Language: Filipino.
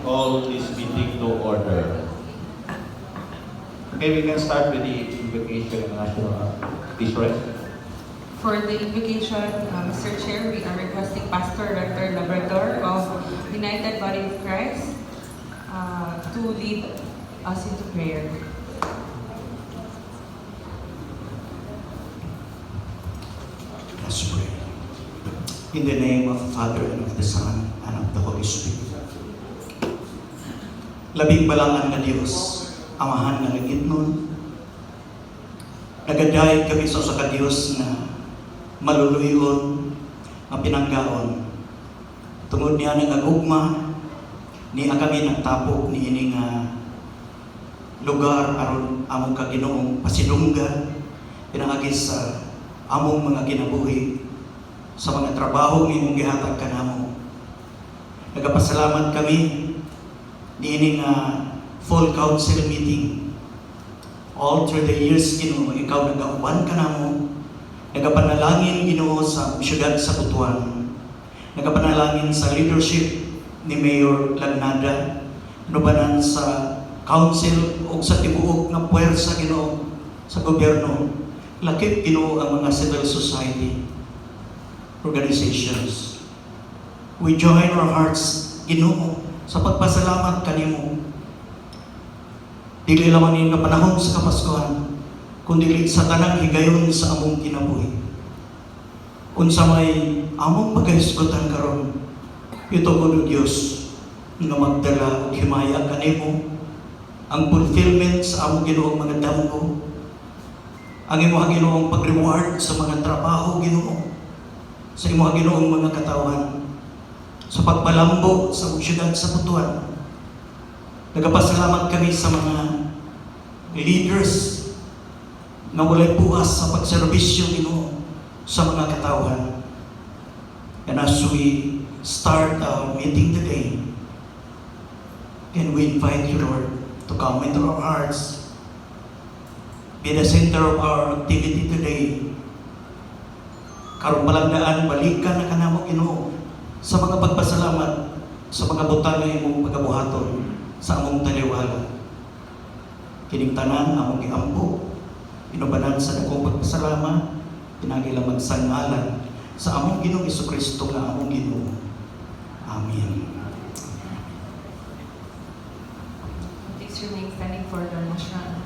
call this meeting to order. Okay, we can start with the invocation of national Israel. For the invocation, Mr. Chair, we are requesting Pastor Rector Labrador of United Body of Christ to lead us into prayer. Let's pray. In the name of the Father, and of the Son, and of the Holy Spirit. Labing balangan nga Diyos, Amahan nga langit nun, nagaday kami sa usa ka Diyos na maluluyon, nga pinanggaon. Tungod niya nga gugma, niya kami nagtapok ni ini nga lugar aron among kaginoong pasidunggan, pinangagi sa among mga kinabuhi, sa mga trabaho ng imong gihatag kanamo. Nagapasalamat kami niining full council meeting. All through the years, Ginoo, ikaw nagauban kanamo. Nagapanalangin, Ginoo, sa siyudad sa Butuan. Nagapanalangin sa leadership ni Mayor Lagnada. Nubanan sa council o sa tibuok ng puwersa, Ginoo, sa gobyerno. Lakip, Ginoo, ang mga civil society organizations. We join our hearts, Ginoo, sa pagpasalamat kanimo. Dili lamang ning panahon sa Kapaskuhan, kundi sa tanang higayon sa among kinabuhi. Unsa may among paghisgotan karon, ito kuno Dios nga magdala og himaya kanimo, ang fulfillment sa among Ginoong mga damgo, ang imong Ginoong pag-reward sa mga trabaho, Ginoo, sa imong Ginoong mga katawan, sa pagpalambo sa siyudad sa Butuan. Nagapasalamat kami sa mga leaders na walay bukas sa pagserbisyo, Ginoo, sa mga katawan. And as we start our meeting today, can we invite you, Lord, to come into our hearts, be the center of our activity today. Karong palagdaan, balikan na kanamo, Ginoo, sa mga pagpasalamat, sa mga butang ng imong pagkabuhaton, sa among taliwala. Kining tanan, among giampo, inubanan sa dakong pagpasalamat, pinagila magsangalan, sa among Ginoong Jesucristo nga among Ginoo. Amen. Please remain standing for the national